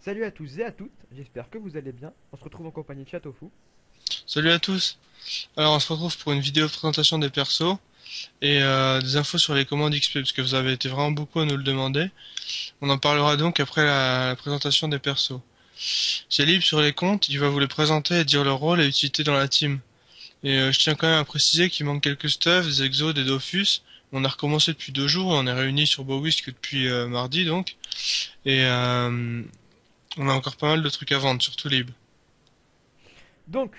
Salut à tous et à toutes, j'espère que vous allez bien. On se retrouve en compagnie de Châteaufou. Salut à tous. Alors on se retrouve pour une vidéo présentation des persos et des infos sur les commandes XP parce que vous avez été vraiment beaucoup à nous le demander. On en parlera donc après la présentation des persos. C'est libre sur les comptes, il va vous les présenter et dire leur rôle et utilité dans la team. Et je tiens quand même à préciser qu'il manque quelques stuffs, des exos, des Dofus. On a recommencé depuis 2 jours, on est réunis sur Bowisk depuis mardi donc. Et on a encore pas mal de trucs à vendre, surtout libre. Donc,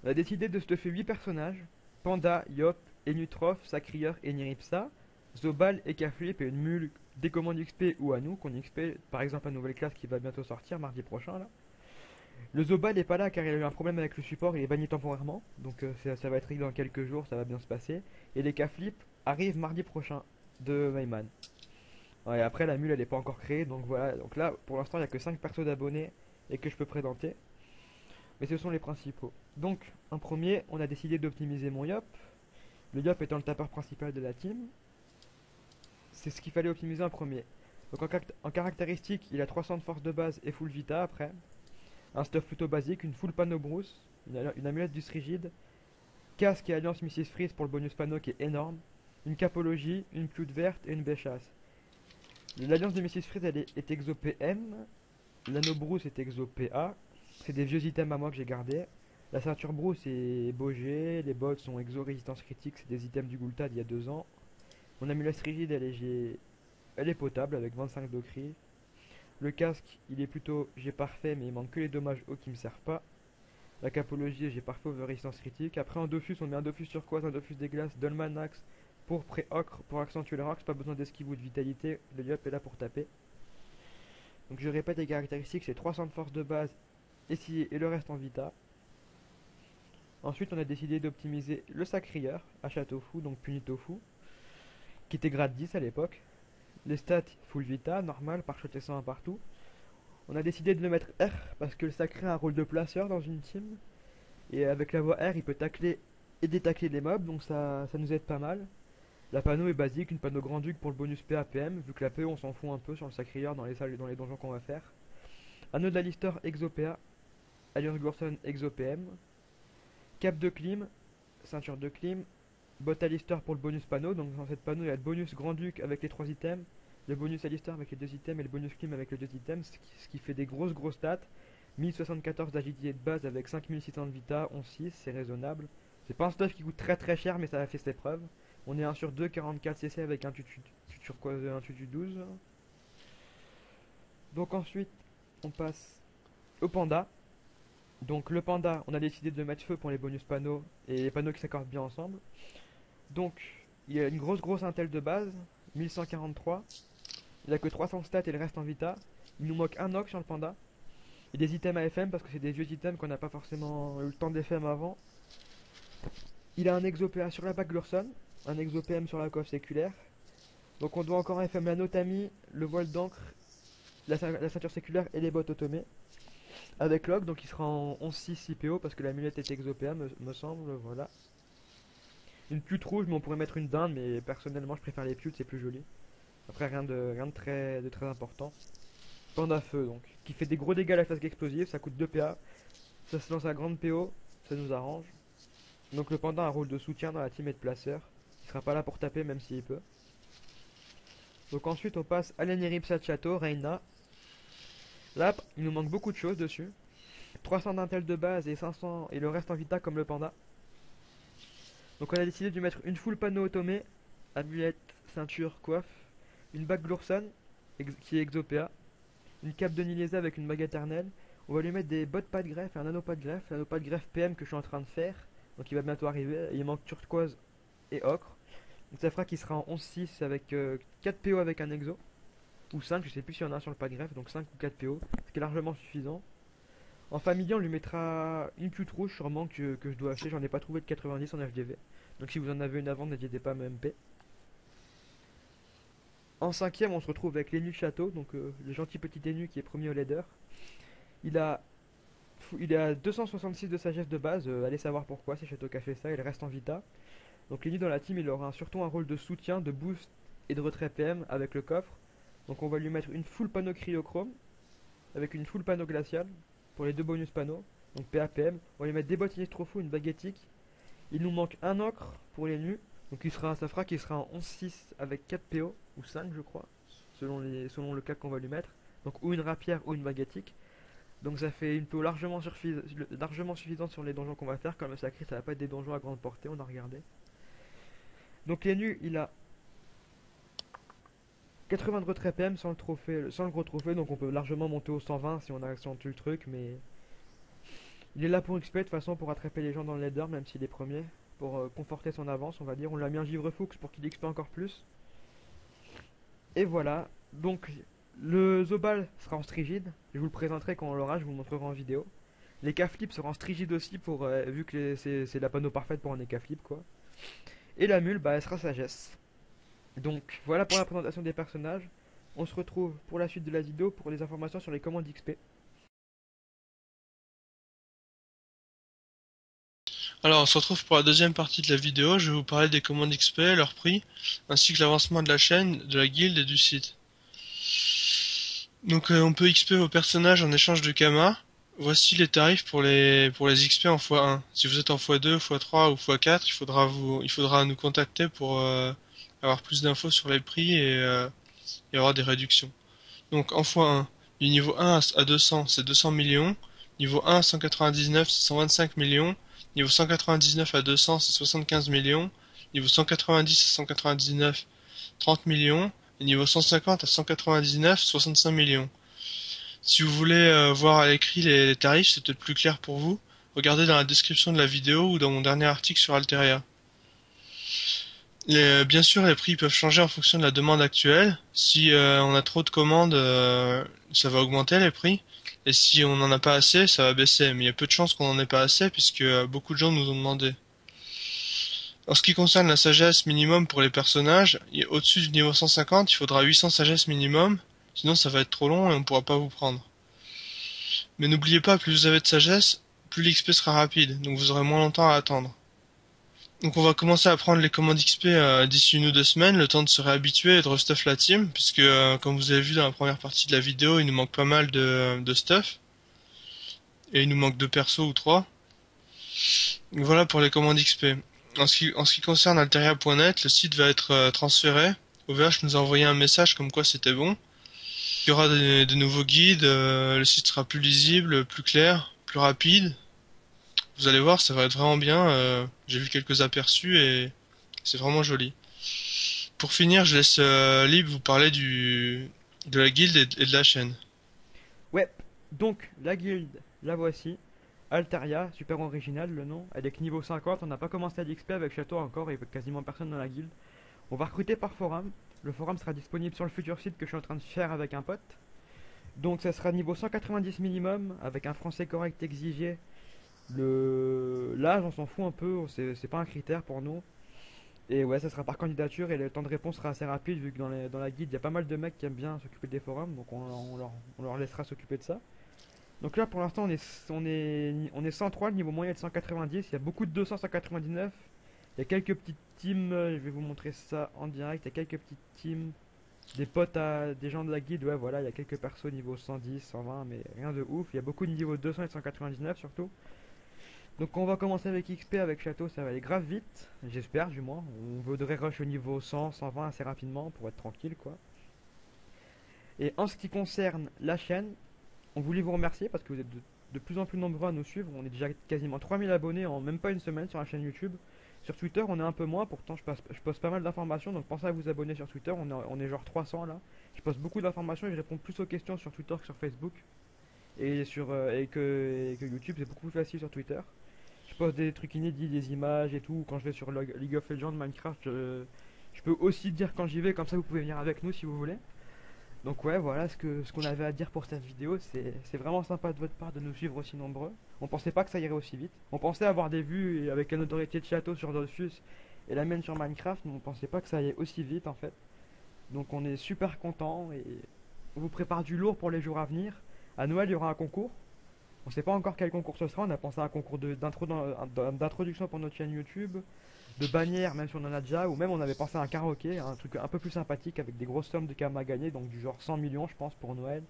on a décidé de stuffer 8 personnages. Panda, Yop, Enutrof, Sacrieur et Niripsa. Zobal et Caflip et une mule des commandes XP ou à nous, qu'on XP par exemple la nouvelle classe qui va bientôt sortir mardi prochain là. Le Zobal n'est pas là car il a eu un problème avec le support, il est banni temporairement. Donc ça va être réglé dans quelques jours, ça va bien se passer. Et les Caflip arrivent mardi prochain de Mayman. Ouais, après la mule elle n'est pas encore créée, donc voilà. Donc là pour l'instant il n'y a que 5 persos d'abonnés et que je peux présenter. Mais ce sont les principaux. Donc, en premier, on a décidé d'optimiser mon Yop. Le Yop étant le tapeur principal de la team. C'est ce qu'il fallait optimiser en premier. Donc en caractéristique, il a 300 de force de base et full vita après. Un stuff plutôt basique, une full panneau brousse, une amulette du rigide, casque et alliance Mrs Freeze pour le bonus panneau qui est énorme, une capologie, une cloud verte et une béchasse. L'alliance de Mrs Freeze est exo PM, l'anneau brousse est exo PA, c'est des vieux items à moi que j'ai gardés. La ceinture brousse est Bogé, les bottes sont exo résistance critique, c'est des items du Gultad il y a 2 ans. Mon amulette rigide elle est potable avec 25 de cri. Le casque il est plutôt j'ai parfait mais il manque que les dommages hauts qui me servent pas. La capologie j'ai parfait over résistance critique. Après en Dofus on met un Dofus turquoise, un Dofus des glaces, Dolman Axe pour pré-ocre pour accentuer le rox, pas besoin d'esquive ou de vitalité, le Yop est là pour taper. Donc je répète les caractéristiques, c'est 300 de force de base et le reste en vita. Ensuite, on a décidé d'optimiser le sacrieur à Châteaufou, donc Punitofu, qui était grade 10 à l'époque. Les stats full vita, normal, par shot 101 partout. On a décidé de le mettre R parce que le sacré a un rôle de placeur dans une team. Et avec la voix R, il peut tacler et détacler les mobs, donc ça nous aide pas mal. La panneau est basique, une panneau grand duc pour le bonus PAPM, vu que la PE on s'en fout un peu sur le sacrieur dans les salles, dans les donjons qu'on va faire. Anneau de la Lister Exo PA, Alliance Gorson Exo PM, Cap de clim, ceinture de clim, bot Alistair pour le bonus panneau. Donc dans cette panneau, il y a le bonus Grand-Duc avec les 3 items, le bonus Alistair avec les 2 items et le bonus clim avec les 2 items, ce qui fait des grosses stats. 1074 d'agilité de base avec 5600 de vita, 11-6, c'est raisonnable. C'est pas un stuff qui coûte très cher, mais ça a fait ses preuves. On est 1 sur 2, 44 CC avec un tutu 12. Donc ensuite, on passe au panda. Donc le panda, on a décidé de mettre feu pour les bonus panneaux et les panneaux qui s'accordent bien ensemble. Donc il y a une grosse intel de base, 1143. Il a que 300 stats et le reste en vita. Il nous manque un knock sur le panda. Et des items AFM parce que c'est des vieux items qu'on n'a pas forcément eu le temps d'FM avant. Il a un exo PA sur la bague Lurson, un exo PM sur la coiffe séculaire. Donc on doit encore FM la Notami, le voile d'encre, la ceinture séculaire et les bottes automées. Avec log, donc il sera en 11-6 IPO parce que la mulette est exo PA me semble, voilà. Une pute rouge, mais on pourrait mettre une dinde, mais personnellement je préfère les putes, c'est plus joli. Après rien de très important. Panda feu donc, qui fait des gros dégâts à la flasque explosive, ça coûte 2 PA. Ça se lance à grande PO, ça nous arrange. Donc le panda a un rôle de soutien dans la team et de placeur. Il sera pas là pour taper même s'il peut. Donc ensuite on passe à l'Eniripsa de Château, Reina. Là, il nous manque beaucoup de choses dessus. 300 d'intel de base et 500 et le reste en vita comme le panda. Donc on a décidé de lui mettre une full panneau automé, amulette, ceinture, coiffe, une bague Glourson qui est exo PA, une cape de Nilésa avec une bague éternelle. On va lui mettre des bottes pas de greffe et un anneau pas de greffe. L'anneau pas de greffe PM que je suis en train de faire. Donc il va bientôt arriver. Il manque turquoise et ocre. Donc ça fera qu'il sera en 11-6 avec 4 PO avec un exo. Ou 5, je sais plus s'il y en a un sur le pas de greffe. Donc 5 ou 4 PO. Ce qui est largement suffisant. En familier, on lui mettra une pute rouge sûrement que je dois acheter. J'en ai pas trouvé de 90 en FDV. Donc si vous en avez une avant, n'hésitez pas à me MP. En cinquième, on se retrouve avec l'Énu Château, donc le gentil petit Énu qui est premier au leader. Il a, il a 266 de sagesse de base, allez savoir pourquoi, c'est Château qui a fait ça, il reste en vita. Donc l'Énu dans la team, il aura surtout un rôle de soutien, de boost et de retrait PM avec le coffre. Donc on va lui mettre une full panneau cryochrome, avec une full panneau glacial pour les deux bonus panneaux. Donc PAPM. On va lui mettre des bottes Electrofou, une baguettique. Il nous manque un encre pour les nus. Donc ça fera qu'il sera en 11-6 avec 4 PO ou 5 je crois, selon le cas qu'on va lui mettre. Donc ou une rapière ou une baguettique. Donc ça fait une PO largement suffisante sur les donjons qu'on va faire. Comme le sacré, ça va pas être des donjons à grande portée, on a regardé. Donc les nus, il a 80 de retrait PM sans le trophée, sans le gros trophée, donc on peut largement monter au 120 si on accentue le truc, mais il est là pour XP de toute façon pour attraper les gens dans le leader, même s'il est premier, pour conforter son avance, on va dire. On lui a mis un givre Fuchs pour qu'il XP encore plus. Et voilà, donc le Zobal sera en strigide, je vous le présenterai quand on l'aura, je vous le montrerai en vidéo. Les K-Flip seront en strigide aussi, vu que c'est la panneau parfaite pour un K-Flip quoi. Et la mule, bah elle sera sagesse. Donc voilà pour la présentation des personnages. On se retrouve pour la suite de la vidéo pour les informations sur les commandes XP. Alors, on se retrouve pour la deuxième partie de la vidéo. Je vais vous parler des commandes XP, leur prix, ainsi que l'avancement de la chaîne, de la guilde et du site. Donc, on peut XP vos personnages en échange de Kama. Voici les tarifs pour les XP en x1. Si vous êtes en x2, x3 ou x4, il faudra nous contacter pour avoir plus d'infos sur les prix et avoir des réductions. Donc, en x1, du niveau 1 à 200, c'est 200 millions. Niveau 1 à 199, c'est 125 millions. Niveau 199 à 200, c'est 75 millions. Niveau 190 à 199, 30 millions. Et niveau 150 à 199, 65 millions. Si vous voulez voir à l'écrit les tarifs, c'est peut-être plus clair pour vous. Regardez dans la description de la vidéo ou dans mon dernier article sur Alteria. Bien sûr, les prix peuvent changer en fonction de la demande actuelle. Si on a trop de commandes, ça va augmenter les prix. Et si on n'en a pas assez, ça va baisser. Mais il y a peu de chances qu'on n'en ait pas assez puisque beaucoup de gens nous ont demandé. En ce qui concerne la sagesse minimum pour les personnages, au-dessus du niveau 150, il faudra 800 sagesse minimum. Sinon ça va être trop long et on ne pourra pas vous prendre. Mais n'oubliez pas, plus vous avez de sagesse, plus l'XP sera rapide. Donc vous aurez moins longtemps à attendre. Donc on va commencer à prendre les commandes XP d'ici 1 ou 2 semaines, le temps de se réhabituer et de restuff la team, puisque comme vous avez vu dans la première partie de la vidéo, il nous manque pas mal de stuff. Et il nous manque 2 persos ou 3. Donc voilà pour les commandes XP. En ce qui concerne Alteria.net, le site va être transféré. OVH nous a envoyé un message comme quoi c'était bon. Il y aura des nouveaux guides, le site sera plus lisible, plus clair, plus rapide. Vous allez voir, ça va être vraiment bien. J'ai vu quelques aperçus et c'est vraiment joli. Pour finir, je laisse Lib vous parler de la guilde et de la chaîne. Ouais, donc la guilde, la voici. Altaria, super original le nom. Elle est que niveau 50, on n'a pas commencé à l'XP avec Château encore, il n'y a quasiment personne dans la guilde. On va recruter par forum. Le forum sera disponible sur le futur site que je suis en train de faire avec un pote. Donc ça sera niveau 190 minimum, avec un français correct exigé. L'âge, on s'en fout un peu, c'est pas un critère pour nous. Et ouais, ça sera par candidature et le temps de réponse sera assez rapide vu que dans la guide, il y a pas mal de mecs qui aiment bien s'occuper des forums, donc on leur laissera s'occuper de ça. Donc là, pour l'instant, on est 103, le niveau moyen est de 190, il y a beaucoup de 200, 199. Il y a quelques petites teams, je vais vous montrer ça en direct, il y a quelques petites teams, des gens de la guide, ouais voilà, il y a quelques persos niveau 110, 120, mais rien de ouf. Il y a beaucoup de niveau 200 et 199 surtout. Donc on va commencer avec XP avec Château, ça va aller grave vite, j'espère du moins. On voudrait rush au niveau 100, 120 assez rapidement pour être tranquille quoi. Et en ce qui concerne la chaîne, on voulait vous remercier parce que vous êtes de plus en plus nombreux à nous suivre. On est déjà quasiment 3000 abonnés en même pas une semaine sur la chaîne YouTube. Sur Twitter, on est un peu moins, pourtant je poste pas mal d'informations, donc pensez à vous abonner sur Twitter, on est genre 300 là. Je poste beaucoup d'informations et je réponds plus aux questions sur Twitter que sur Facebook. Et que YouTube, c'est beaucoup plus facile sur Twitter. Je poste des trucs inédits, des images et tout. Quand je vais sur League of Legends, Minecraft, je peux aussi dire quand j'y vais, comme ça vous pouvez venir avec nous si vous voulez. Donc ouais, voilà ce qu'on avait à dire pour cette vidéo. C'est vraiment sympa de votre part de nous suivre aussi nombreux. On pensait pas que ça irait aussi vite. On pensait avoir des vues avec la notoriété de Château sur Dofus et la mienne sur Minecraft, mais on pensait pas que ça allait aussi vite en fait. Donc on est super content et on vous prépare du lourd pour les jours à venir. À Noël, il y aura un concours. On sait pas encore quel concours ce sera. On a pensé à un concours d'introduction pour notre chaîne YouTube, de bannières, même si on en a déjà, ou même on avait pensé à un karaoké, un truc un peu plus sympathique avec des grosses sommes de Kama à gagner, donc du genre 100 millions, je pense, pour Noël.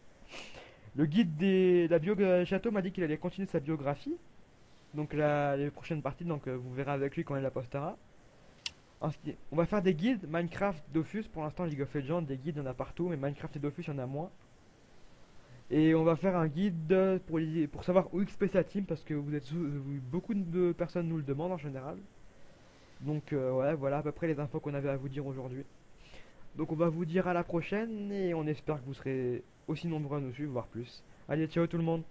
Le guide la Château m'a dit qu'il allait continuer sa biographie. Donc les prochaines parties, donc vous verrez avec lui quand il la postera. Ensuite, on va faire des guides Minecraft, Dofus. Pour l'instant, League of Legends, des guides, il y en a partout, mais Minecraft et Dofus, il y en a moins. Et on va faire un guide pour savoir où XP sa team parce que beaucoup de personnes nous le demandent en général. Donc ouais, voilà à peu près les infos qu'on avait à vous dire aujourd'hui. Donc on va vous dire à la prochaine et on espère que vous serez aussi nombreux à nous suivre, voire plus. Allez, ciao tout le monde!